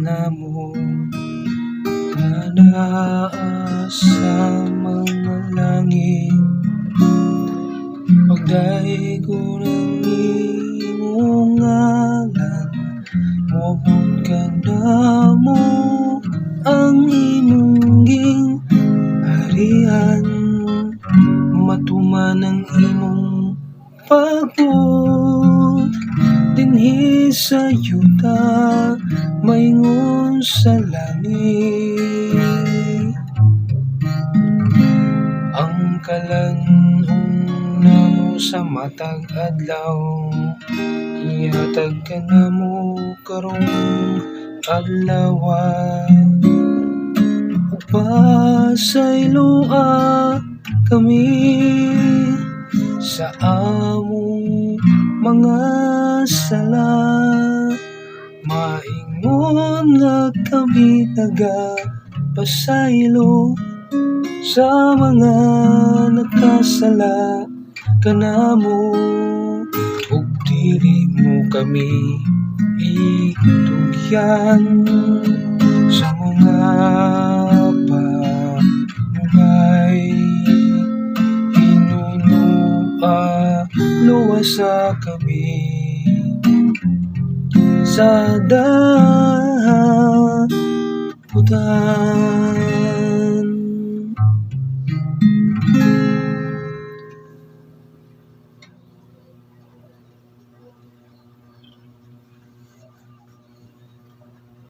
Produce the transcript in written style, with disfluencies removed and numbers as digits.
kanamo naa sa mga langit. Pagday ko ng imong ngalan, moabot ka namo ang imong gingharian. Matuman ang imong pagbuot dinhi sa yuta, maingon sa langit. Ang kalan-ong namo sa matag adlaw, ihatag ka namo karong adlaw. Upasayloa kami sa among mga sala, maingon nga kami pasaylo sa mga nakasala kanamo, ug dili mo kami itugyan sa mga pamulay. Luwasa kami sa daputan.